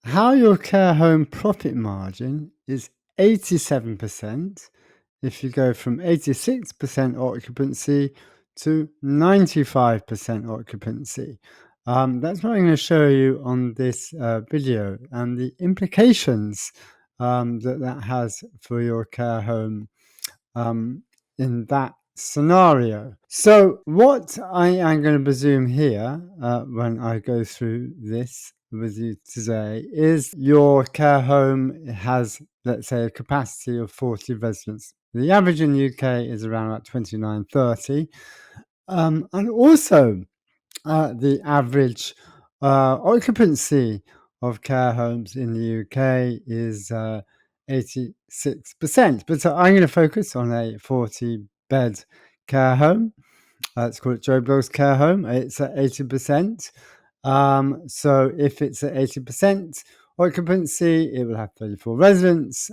how your care home profit margin is 87% if you go from 86% occupancy to 95% occupancy. That's what I'm going to show you on this video and the implications that has for your care home in that scenario. So what I am going to presume here when I go through this with you today is your care home has, let's say, a capacity of 40 residents. The average in the UK is around about 29, 30. And also the average occupancy of care homes in the UK is 86%. But I'm going to focus on a 40-bed care home. Let's call it Joe Blogg's care home. It's at 80%. So if it's at 80% occupancy, it will have 34 residents,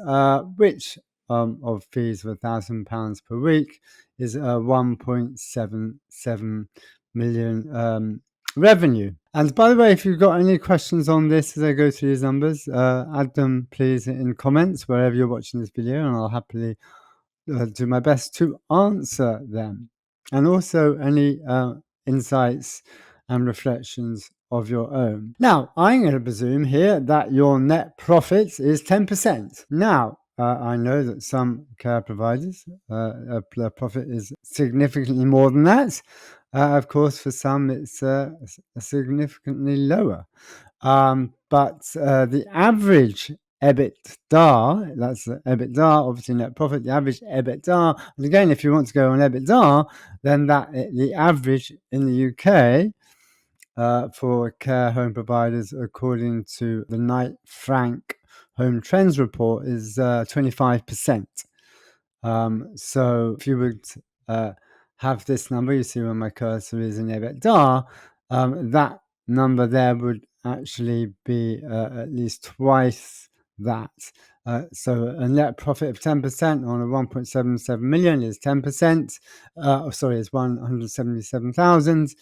which of fees of £1,000 per week is 1.77 million revenue. And by the way, if you've got any questions on this as I go through these numbers, add them please in comments wherever you're watching this video, and I'll happily do my best to answer them. And also any insights and reflections of your own. Now, I'm going to presume here that your net profit is 10%. Now, I know that some care providers, their profit is significantly more than that. Of course, for some, it's significantly lower. But the average EBITDA, that's the EBITDA, obviously net profit, the average EBITDA. And again, if you want to go on EBITDA, then the average in the UK for care home providers, according to the Knight Frank Home Trends Report, is 25%. So if you would have this number, you see where my cursor is in EBITDA, that number there would actually be at least twice that. So a net profit of 10% on a 1.77 million is 10%. Is 177,000.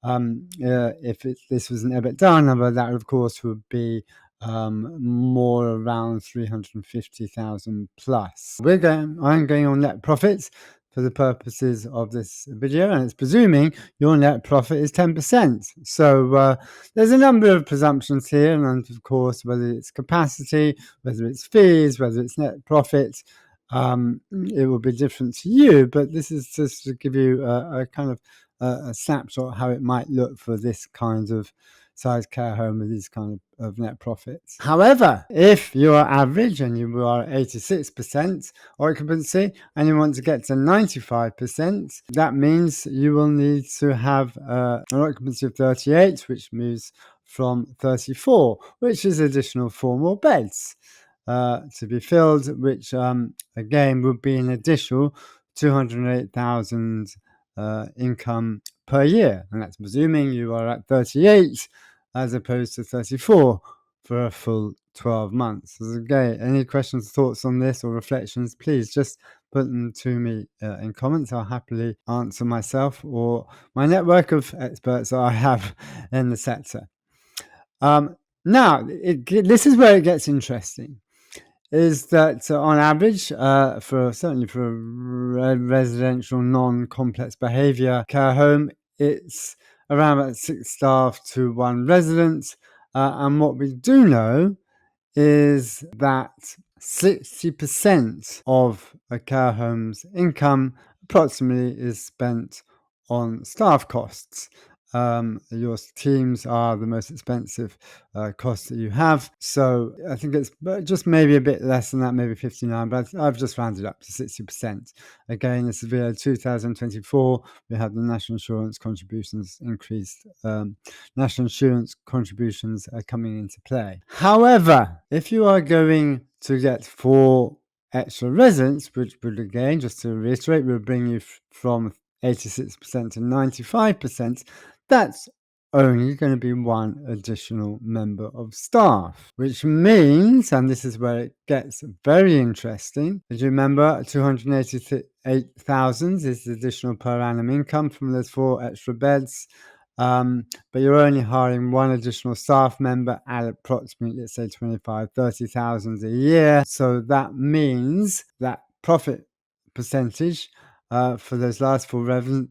If this was an EBITDA number, that of course would be more around 350,000 plus. I'm going on net profits for the purposes of this video, and it's presuming your net profit is 10%. So there's a number of presumptions here, and of course, whether it's capacity, whether it's fees, whether it's net profit, it will be different to you, but this is just to give you a kind of a snapshot how it might look for this kind of size care home with these kind of net profits. However, if you are average and you are 86% occupancy and you want to get to 95%, that means you will need to have an occupancy of 38, which moves from 34, which is additional 4 more beds to be filled, which again would be an additional 208,000 income per year, and that's presuming you are at 38 as opposed to 34 for a full 12 months. So again, any questions, thoughts on this or reflections, please just put them to me in comments. I'll happily answer myself or my network of experts that I have in the sector. Now, this is where it gets interesting. Is that on average, certainly for a residential non-complex behaviour care home, it's around about 6 staff to 1 resident. And what we do know is that 60% of a care home's income approximately is spent on staff costs. Your teams are the most expensive cost that you have. So I think it's just maybe a bit less than that, maybe 59, but I've just rounded up to 60%. Again, this is via 2024. We have the national insurance contributions increased. National insurance contributions are coming into play. However, if you are going to get 4 extra residents, which would again, just to reiterate, will bring you from 86% to 95%, that's only going to be 1 additional member of staff, which means, and this is where it gets very interesting, as you remember, 288,000 is the additional per annum income from those 4 extra beds. but you're only hiring one additional staff member at approximately, let's say, 25,000 to 30,000 a year. So that means that profit percentage for those last four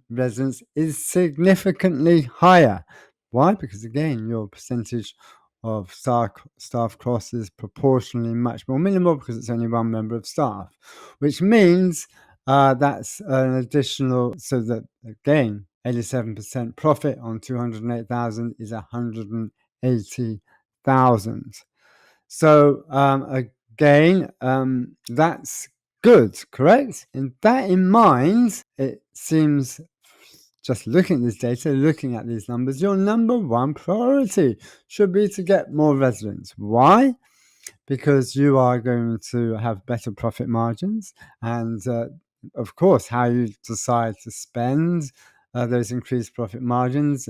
residents is significantly higher. Why? Because again, your percentage of staff costs is proportionally much more minimal because it's only one member of staff, which means that's an additional, so that again, 87% profit on 208,000 is 180,000. So again, that's good, correct? And that in mind, it seems, just looking at this data, looking at these numbers, your number one priority should be to get more residents. Why? Because you are going to have better profit margins, and of course, how you decide to spend those increased profit margins,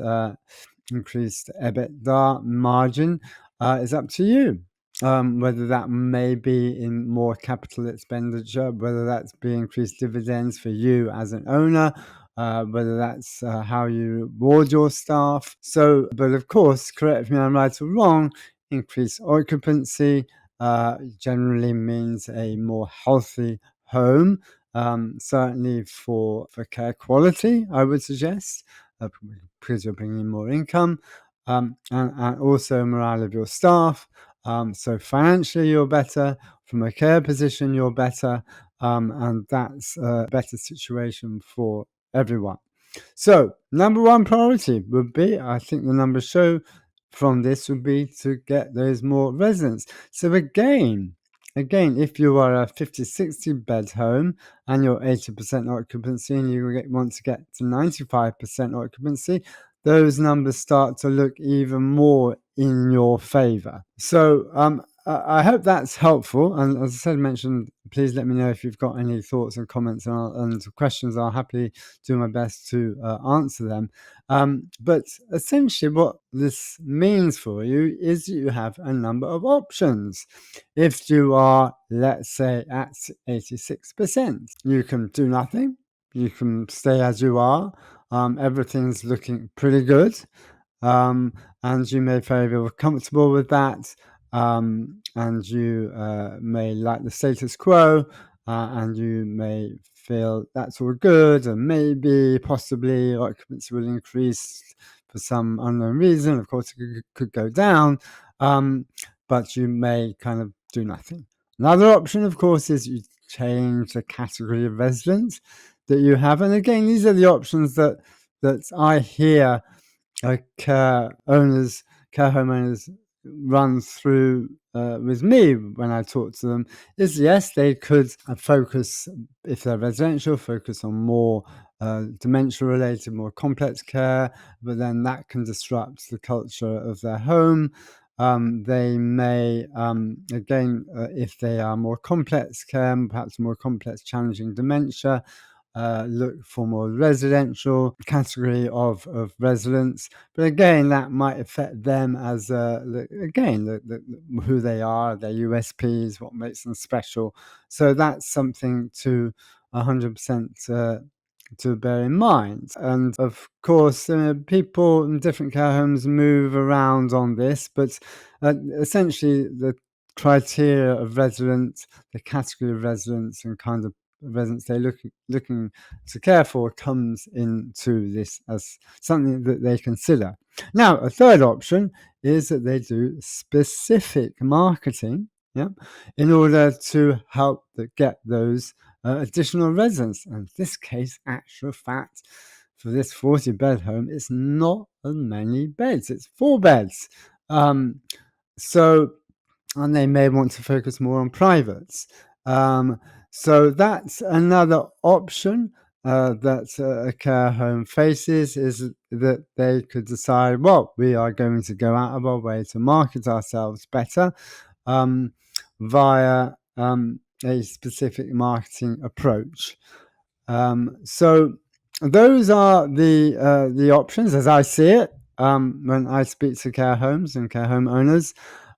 increased EBITDA margin, is up to you. Whether that may be in more capital expenditure, whether that's be increased dividends for you as an owner, whether that's how you reward your staff. So, but of course, correct me if I'm right or wrong, increased occupancy generally means a more healthy home. Certainly for care quality, I would suggest, because you're bringing in more income, and also morale of your staff. So financially, you're better. From a care position, you're better, and that's a better situation for everyone. So, number one priority would be, I think the numbers show from this, would be to get those more residents. So again, if you are a 50, 60 bed home and you're 80% occupancy and you want to get to 95% occupancy, those numbers start to look even more in your favor. So I hope that's helpful. And as I said, mentioned, please let me know if you've got any thoughts and comments and questions. I'll happily do my best to answer them. But essentially, what this means for you is you have a number of options. If you are, let's say, at 86%, you can do nothing. You can stay as you are. Everything's looking pretty good. And you may feel comfortable with that, and you may like the status quo, and you may feel that's all good, and maybe possibly occupancy will increase for some unknown reason. Of course, it could go down, but you may kind of do nothing. Another option, of course, is you change the category of residence that you have, and again, these are the options that I hear care homeowners run through with me when I talk to them. Is yes, they could focus, if they're residential, focus on more dementia related, more complex care, but then that can disrupt the culture of their home. They may, again, if they are more complex care, perhaps more complex, challenging dementia, look for more residential category of residents. But again, that might affect them as, again, who they are, their USPs, what makes them special. So that's something to 100% to bear in mind. And of course, people in different care homes move around on this, but essentially the criteria of residents, the category of residents, and kind of residents they're looking to care for comes into this as something that they consider. Now, a third option is that they do specific marketing, yeah, in order to help get those additional residents. And in this case, actual fact, for this 40-bed home, it's not as many beds. It's 4 beds. So, and they may want to focus more on privates. So that's another option that a care home faces, is that they could decide, well, we are going to go out of our way to market ourselves better via a specific marketing approach. So those are the options as I see it when I speak to care homes and care home owners.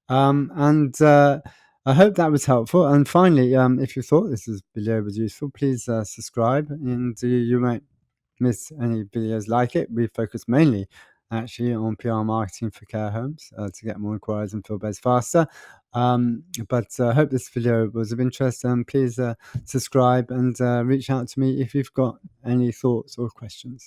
And I hope that was helpful. And finally, if you thought this video was useful, please subscribe, and you won't miss any videos like it. We focus mainly actually on PR marketing for care homes to get more inquiries and fill beds faster. But I hope this video was of interest, and please subscribe and reach out to me if you've got any thoughts or questions.